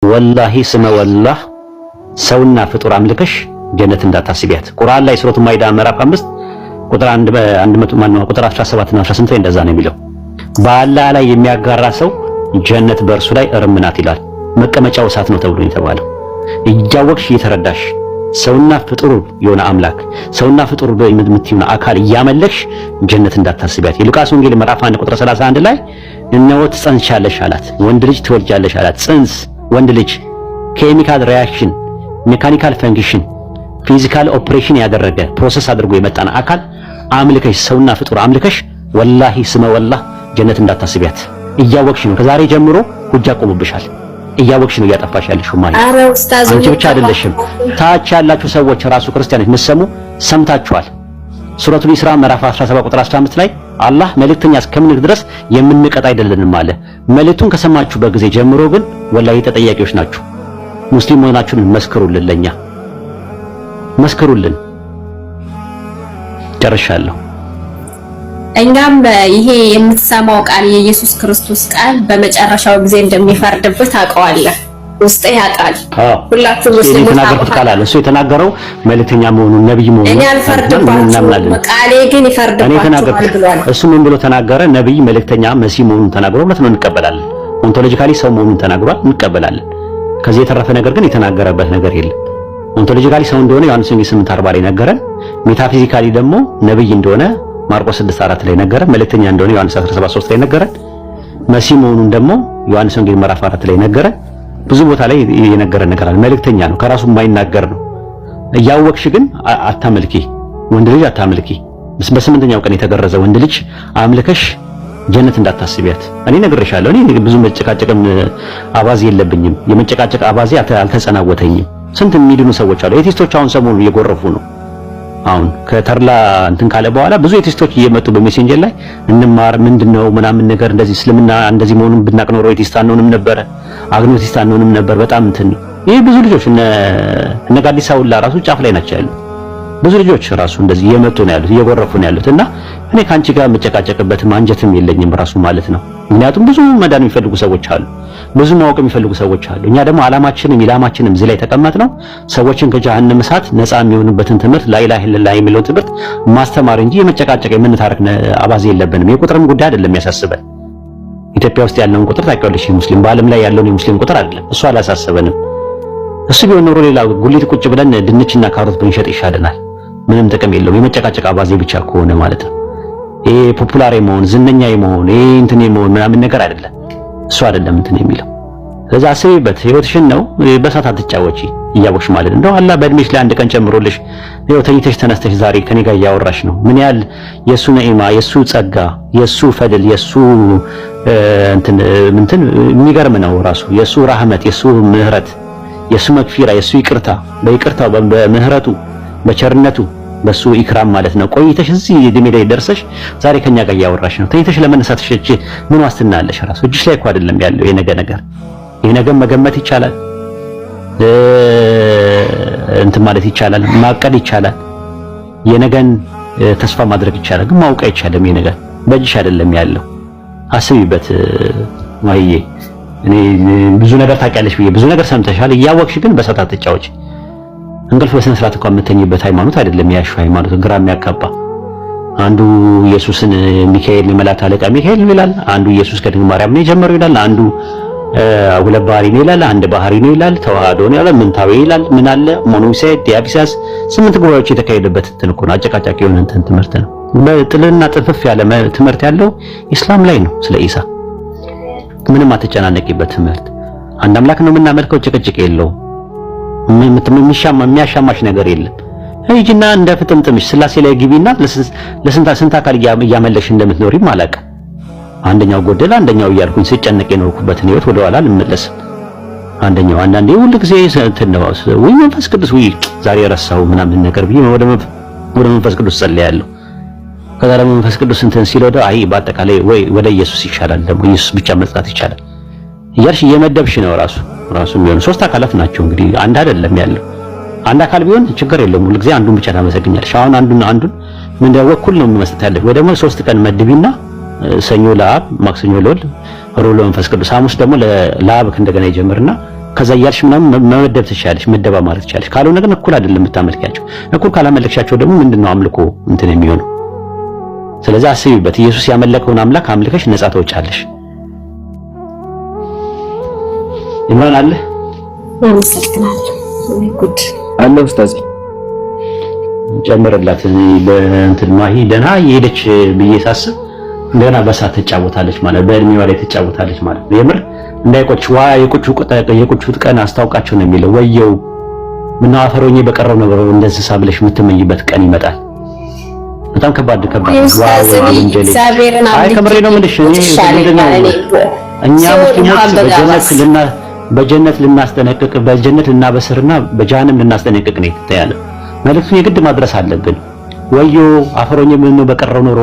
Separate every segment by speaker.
Speaker 1: ወላሂ ስመ ወላህ ሰውና ፍጡር አምልከሽ ጀነት እንዳታስቢያት። ቁርአን ላይ ሱረቱ ማኢዳ ምዕራፍ 5 ቁጥር 17 እና 18 እንደዛ ነው የሚለው። በአላህ ላይ የሚያጋራ ሰው ጀነት በእርሱ ላይ እርም ናት ይላል። መቀመጫው እሳት ነው ተብሎ የተባለው እያወቅሽ እየተረዳሽ ሰውና ፍጡር የሆነ አምላክ ሰውና ፍጡር የምትይውን አካል እያመለክሽ ጀነት እንዳታስቢያት። የሉቃስ ወንጌል ምዕራፍ 1 ቁጥር 31 ላይ እነሆ ትጸንሻለሽ አላት፣ ወንድ ልጅ ትወልጃለሽ አላት። ጽንስ ወንድ ልጅ ኬሚካል ሪአክሽን፣ ሜካኒካል ፈንክሽን፣ ፊዚካል ኦፕሬሽን ያደረገ ፕሮሰስ አድርጎ የመጣን አካል አምልከሽ ሰውና ፍጡር አምልከሽ ወላሂ ስመ ወላህ ጀነት እንዳታስቢያት። እያወቅሽ ነው። ከዛሬ ጀምሮ ሁጃ ቆሙብሻል። እያወቅሽ ነው እያጠፋሽ ያለሽው ማለት ነው። አንቺ ብቻ አይደለሽም። ታች ያላችሁ ሰዎች ራሱ ክርስቲያኖች የምትሰሙ ሰምታችኋል። ሱረቱል ኢስራ ምዕራፍ 17 ቁጥር 15 ላይ አላህ መልእክተኛ እስከምንልክ ድረስ የምንቀጣ አይደለንም አለ። መልእክቱን ከሰማችሁበት ጊዜ ጀምሮ ግን ወላሂ ተጠያቂዎች ናችሁ። ሙስሊም መሆናችሁን መስክሩልን፣ ለኛ መስክሩልን። ጨርሻለሁ።
Speaker 2: እኛም ይሄ የምትሰማው ቃል የኢየሱስ ክርስቶስ ቃል በመጨረሻው ጊዜ እንደሚፈርድብህ ታውቀዋለህ። ውስጤ ያውቃል። ሁላችሁም ሙስሊሞች
Speaker 1: የተናገሩት ቃል አለ። እሱ የተናገረው መልእክተኛ መሆኑን ነብይ መሆኑን
Speaker 2: እኔ አልፈርድባችሁም፣ ቃሌ ግን ይፈርድባችኋል ብሏል።
Speaker 1: እሱ ምን ብሎ ተናገረ? ነብይ፣ መልእክተኛ፣ መሲህ መሆኑን ተናግሮ ማለት ነው እንቀበላለን። ኦንቶሎጂካሊ ሰው መሆኑን ተናግሯል፣ እንቀበላለን። ከዚህ የተረፈ ነገር ግን የተናገረበት ነገር የለም። ኦንቶሎጂካሊ ሰው እንደሆነ ዮሐንስ ወንጌል 8:40 ላይ ነገረን። ሜታፊዚካሊ ደግሞ ነብይ እንደሆነ ማርቆስ 6:4 ላይ ነገረን። መልእክተኛ እንደሆነ ዮሐንስ 17:3 ላይ ነገረን። መሲህ መሆኑን ደግሞ ዮሐንስ ወንጌል ምዕራፍ 4 ላይ ነገረን። ብዙ ቦታ ላይ የነገረን ነገር አለ። መልእክተኛ ነው፣ ከራሱ የማይናገር ነው። እያወቅሽ ግን አታመልኪ፣ ወንድ ልጅ አታመልኪ። በስምንተኛው ቀን የተገረዘ ወንድ ልጅ አምልከሽ ጀነት እንዳታስቢያት። እኔ ነግሬሻለሁ። እኔ ብዙ መጨቃጨቅም አባዜ የለብኝም። የመጨቃጨቅ አባዜ አልተጸናወተኝም። ስንት የሚድኑ ሰዎች አሉ። ኤቲስቶች አሁን ሰሞኑን እየጎረፉ ነው። አሁን ከተርላ እንትን ካለ በኋላ ብዙ ኤቲስቶች እየመጡ በሜሴንጀር ላይ እንማር ምንድነው ምናምን ነገር እንደዚህ እስልምና እንደዚህ መሆኑን ብናቅ ኖሮ ኤቲስት አንሆንም ነበረ፣ አግኖስቲስት አንሆንም ነበር። በጣም እንትን ይሄ ብዙ ልጆች እነ ጋዲሳ ሁላ ራሱ ጫፍ ላይ ናቸው ያሉት። ብዙ ልጆች ራሱ እንደዚህ እየመጡ ነው ያሉት፣ እየጎረፉ ነው ያሉት። እና እኔ ካንቺ ጋር መጨቃጨቅበትም አንጀትም የለኝም ራሱ ማለት ነው። ምክንያቱም ብዙ መዳን የሚፈልጉ ሰዎች አሉ፣ ብዙ ማወቅ የሚፈልጉ ሰዎች አሉ። እኛ ደግሞ ዓላማችንም ኢላማችንም እዚህ ላይ ተቀመጥነው ሰዎችን ከጀሃነም እሳት ነፃ የሚሆኑበትን ትምህርት ላኢላሀ ኢለላህ የሚለውን ትምህርት ማስተማር እንጂ የመጨቃጨቅ የምንታረቅ አባዜ የለብንም። የቁጥርም ጉዳይ አይደለም ያሳስበን። ኢትዮጵያ ውስጥ ያለውን ቁጥር ታውቂዋለሽ፣ ሙስሊም በዓለም ላይ ያለውን የሙስሊም ቁጥር አይደለም እሱ አላሳሰበንም። እሱ ቢሆን ኖሮ ሌላ ጉሊት ቁጭ ብለን ድንችና ካሮት ብንሸጥ ይሻለናል። ምንም ጥቅም የለውም። የመጨቃጨቅ አባዜ ብቻ ከሆነ ማለት ነው። ይሄ ፖፑላር የመሆን ዝነኛ የመሆን ይሄ እንትን የመሆን ምናምን ነገር አይደለም። እሱ አይደለም እንትን የሚለው። ስለዚህ አስቢበት። ህይወትሽን ነው በሳት አትጫወቺ እያወቅሽ ማለት ነው። አላህ በእድሜሽ ላይ አንድ ቀን ጨምሮልሽ ይኸው ተኝተሽ ተነስተሽ ዛሬ ከኔ ጋር እያወራሽ ነው። ምን ያህል የሱ ነዒማ፣ የሱ ጸጋ፣ የሱ ፈድል፣ የሱ እንትን የሚገርም ነው ራሱ። የሱ ረህመት፣ የሱ ምህረት፣ የሱ መግፊራ፣ የሱ ይቅርታ፣ በይቅርታው በምህረቱ በቸርነቱ በሱ ኢክራም ማለት ነው። ቆይተሽ እዚህ እድሜ ላይ ደርሰሽ ዛሬ ከኛ ጋር እያወራሽ ነው። ተኝተሽ ለመነሳትሽ ምን ዋስትና አለሽ? ራሱ እጅሽ ላይ እኮ አይደለም ያለው ይሄ ነገር። ይሄ ነገር መገመት ይቻላል፣ እንትን ማለት ይቻላል፣ ማቀድ ይቻላል፣ የነገን ተስፋ ማድረግ ይቻላል። ግን ማወቅ አይቻልም። ይሄ ነገር በእጅሽ አይደለም ያለው። አስቢበት ማይዬ። እኔ ብዙ ነገር ታውቂያለሽ ብዬ ብዙ ነገር ሰምተሻል። እያወቅሽ ግን በሳት አትጫወቺ። እንቅልፍ በስነ ስርዓት እንኳን የምተኝበት ሃይማኖት አይደለም ያሹ ሃይማኖት፣ ግራ የሚያጋባ። አንዱ ኢየሱስን ሚካኤል የመላእክት አለቃ ሚካኤል ይላል፣ አንዱ ኢየሱስ ከድንግል ማርያም ነው የጀመረው ይላል፣ አንዱ ሁለት ባህሪ ነው ይላል፣ አንድ ባህሪ ነው ይላል፣ ተዋህዶ ነው ይላል፣ ምንታዊ ይላል። ምን አለ ሞኖሳይት ዲያቢሳስ 8 ጉባኤዎች የተካሄደበት እንትን እኮ ነው። አጨቃጫቂ የሆነ እንትን ትምህርት ነው። በጥልና ጥፍፍ ያለ ትምህርት ያለው ኢስላም ላይ ነው። ስለ ኢሳ ምንም አትጨናነቂበት ትምህርት። አንድ አምላክ ነው የምናመልከው፣ ጭቅጭቅ የለውም። የሚያሻማሽ ነገር የለም። ሂጂና እንደ ፍጥምጥምሽ ስላሴ ላይ ግቢና ለስንት አካል እያመለሽ እንደምትኖሪም አላውቅም። አንደኛው ጎደለ አንደኛው እያልኩኝ ስጨነቅ የኖርኩበትን ህይወት ወደ ኋላ አልመለስም። አንዳንዴ ሁሉ ጊዜ ወይ መንፈስ ቅዱስ ወይ ዛሬ ረሳው ምናምን ነገር ብዬ ወደ መንፈስ ቅዱስ ጸልያለሁ። ከዛ ደግሞ መንፈስ ቅዱስ እንትን ሲል አይ በአጠቃላይ ወይ ወደ ኢየሱስ ይሻላል፣ ደግሞ ኢየሱስ ብቻ መጽናት ይቻላል እያልሽ እየመደብሽ ነው። ራሱ ቢሆን 3 አካላት ናቸው እንግዲህ አንድ አይደለም ያለው። አንድ አካል ቢሆን ችግር የለውም። ሁሉ ጊዜ አንዱን ብቻ ታመሰግኛለሽ። አሁን አንዱን ምን ወኩል ነው መስጠት ያለሽ። ወይ ደግሞ 3 ቀን መድቢና ሰኞ ለአብ፣ ማክሰኞ ለወልድ፣ ሮብ ለመንፈስ ቅዱስ፣ ሐሙስ ደግሞ ለአብ እንደገና ይጀምርና ከዛ እያልሽ ምናምን መመደብ ትችላለሽ፣ መደባ ማለት ትችላለሽ። ካልሆነ ግን እኩል አይደለም የምታመልኪያቸው። እኩል ካላመለክሻቸው ደግሞ ምንድነው አምልኮ እንትን የሚሆነው? ስለዚህ አስቢበት። ኢየሱስ ያመለከውን አምላክ አምልከሽ ነፃ ትወጫለሽ። ኢማን አለ
Speaker 2: ጉድ
Speaker 3: አለ ኡስታዝ
Speaker 1: ጨምርላት። በእንትን ማሂ ደህና የሄደች ብዬ ሳስብ እንደገና በሳት ትጫወታለች ማለት በእድሜዋ ላይ ትጫወታለች ማለት የምር እንዳይቆጭ ዋ የቁጭት ቀን አስታውቃቸው ነው የሚለው። ወየው ምን አፈሮኝ በቀረው ነገር እንደዚህ ሳብለሽ የምትመኝበት ቀን ይመጣል። በጣም ከባድ አይ ከምሬ ነው የምልሽ። እኛ ሙስሊሞች በጀነት ልናስጠነቅቅ በጀነት ልናበስርና በጀሃነም ልናስጠነቅቅ ነው የተያለ መልእክቱን የግድ ማድረስ አለብን። ወዮ አፈሮኝ ምን ነው በቀረው ኖሮ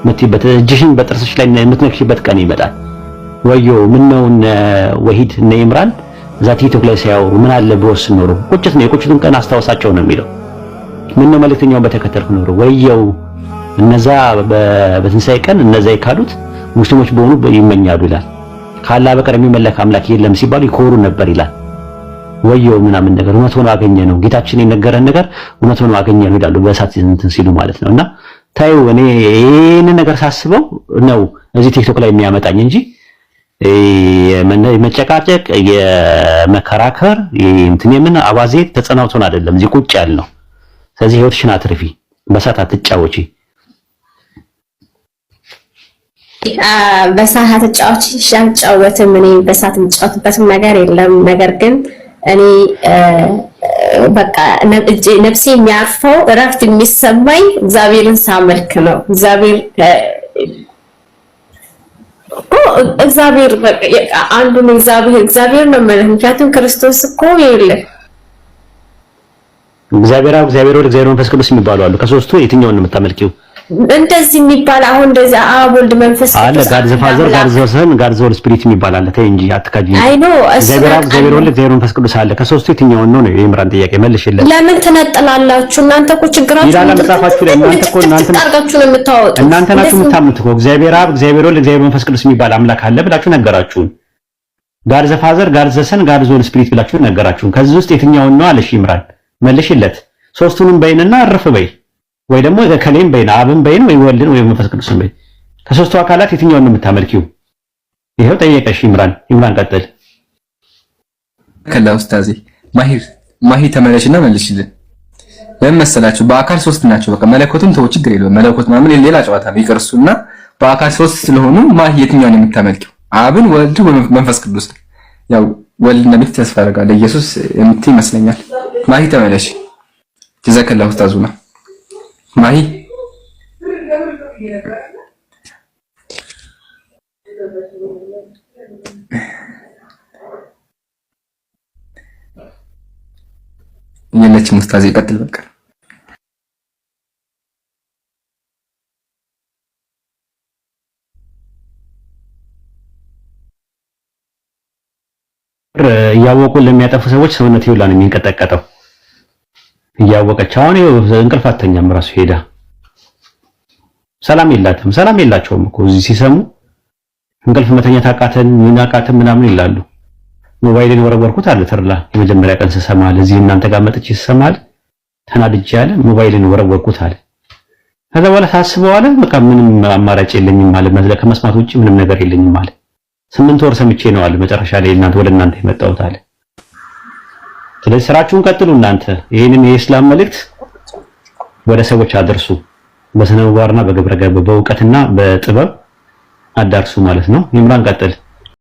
Speaker 1: ምትይበት እጅሽን በጥርስሽ ላይ የምትነክሽበት ቀን ይመጣል። ወዮ ምን ነው ወሂድ እነ ኢምራን እዛ ቲክቶክ ላይ ሲያወሩ ምን አለ በወስን ኖሮ ቁጭት ነው የቁጭቱን ቀን አስታውሳቸው ነው የሚለው። ምን ነው መልእክተኛውን በተከተልኩ ኖሮ ወየው እነዛ በትንሳኤ ቀን እነዛ ይካዱት ሙስሊሞች በሆኑ ይመኛሉ ይላል። ካላ በቀር የሚመለክ አምላክ የለም ሲባሉ ይኮሩ ነበር ይላል። ወየው ምናምን ነገር እውነት ሆኖ አገኘ ነው ጌታችን የነገረን ነገር እውነት ሆኖ አገኘ ነው ይላሉ በእሳት እንትን ሲሉ ማለት ነውና ታዩ እኔ ይሄን ነገር ሳስበው ነው እዚህ ቲክቶክ ላይ የሚያመጣኝ እንጂ የመጨቃጨቅ የመከራከር እንትን የምን አባዜ ተጸናውቶን አይደለም እዚህ ቁጭ ያልነው። ስለዚህ ህይወትሽን አትርፊ፣ በእሳት አትጫወቺ።
Speaker 2: በእሳት አትጫወቺ አልጫወትም። እኔ በእሳት የምጫወትበትም ነገር የለም። ነገር ግን እኔ በቃ ነፍሴ የሚያርፈው እረፍት የሚሰማኝ እግዚአብሔርን ሳመልክ ነው። እግዚአብሔር አንዱን እግዚአብሔር ነው ማለት ምክንያቱም ክርስቶስ እኮ ይኸውልህ
Speaker 1: እግዚአብሔር አብ፣ እግዚአብሔር ወልድ፣ እግዚአብሔር መንፈስ ቅዱስ የሚባሉ አሉ። ከሶስቱ የትኛውን ነው የምታመልኪው?
Speaker 2: እንደዚህ የሚባል አሁን እንደዚህ አብ ወልድ መንፈስ ቅዱስ
Speaker 1: አለ። ጋድ ዘ ፋዘር፣ ጋድ ዘ ሰን፣ ጋድ ዘ ሆሊ ስፒሪት የሚባል አለ። ተይ እንጂ አትካጂ።
Speaker 2: አይ ኖ
Speaker 1: እግዚአብሔር አብ፣ እግዚአብሔር ወልድ፣ እግዚአብሔር መንፈስ ቅዱስ አለ። ከሶስቱ የትኛውን ነው የኢምራን ጥያቄ መልሽለት።
Speaker 2: ለምን ትነጥላላችሁ እናንተ? እኮ ችግራችሁ
Speaker 1: ይላል መጽሐፋችሁ ላይ እናንተ እኮ
Speaker 2: ታርጋችሁ ነው የምታወጡት።
Speaker 1: እናንተ ናችሁ የምታምኑት እኮ እግዚአብሔር አብ፣ እግዚአብሔር ወልድ፣ እግዚአብሔር መንፈስ ቅዱስ የሚባል አምላክ አለ ብላችሁ ነገራችሁን። ጋድ ዘ ፋዘር፣ ጋድ ዘ ሰን፣ ጋድ ዘ ሆሊ ስፒሪት ብላችሁ ነገራችሁን። ከዚህ ውስጥ የትኛውን ነው አለሽ ኢምራን? መልሽለት። ሶስቱንም በይንና አርፍ በይ፣ ወይ ደግሞ ከሌም በይን አብን በይን ወይ ወልድን ወይ መንፈስ ቅዱስን በይ። ከሶስቱ አካላት የትኛውን ነው የምታመልኪው? ይሄው ጠየቀሽ ኢምራን። ኢምራን ቀጥል።
Speaker 3: ከላ ኡስታዚ ማሂ ተመለሽና መልሽልን። ለምን መሰላችሁ? በአካል ሶስት ናቸው። በቃ መለኮቱን ተው ችግር የለውም። መለኮት ማለት ሌላ ጨዋታ ነው ይቀርሱና በአካል ሶስት ስለሆኑ ማሂ የትኛውን ነው የምታመልኪው? አብን፣ ወልድ ወይ መንፈስ ቅዱስ? ያው ወልድ እንደምት ተስፋ አደርጋለሁ ኢየሱስ የምትይ ይመስለኛል። ማሂ ተመለሽ። ጀዛከላ ኡስታዙና ማሂ የለችም። ኡስታዝ ይቀጥል በቃ።
Speaker 1: እያወቁ ለሚያጠፉ ሰዎች ሰውነት ይውላል የሚንቀጠቀጠው እያወቀች አሁን እንቅልፍ አተኛም ራሱ ሄዳ ሰላም የላቸውም እኮ እዚህ ሲሰሙ እንቅልፍ መተኛት አቃተን ምናምን ይላሉ። ሞባይልን ወረወርኩት አለ ተርላ የመጀመሪያ ቀን ስሰማ ለዚህ እናንተ ጋር መጥቼ ስሰማል ተናድጄ አለ ሞባይልን ወረወርኩት አለ። ከዛ በኋላ ሳስበው አለ በቃ ምንም አማራጭ የለኝም ማለት መዝለቅ ከመስማት ውጪ ምንም ነገር የለኝም ማለት 8 ወር ሰምቼ ነው አለ መጨረሻ ላይ ወደ እናንተ የመጣሁት አለ። ስለዚህ ስራችሁን ቀጥሉ እናንተ ይሄንን የእስላም መልእክት ወደ ሰዎች አድርሱ። በስነ ምግባርና በግብረ ገብ በእውቀትና በጥበብ አዳርሱ ማለት ነው። ኢምራን ቀጥል።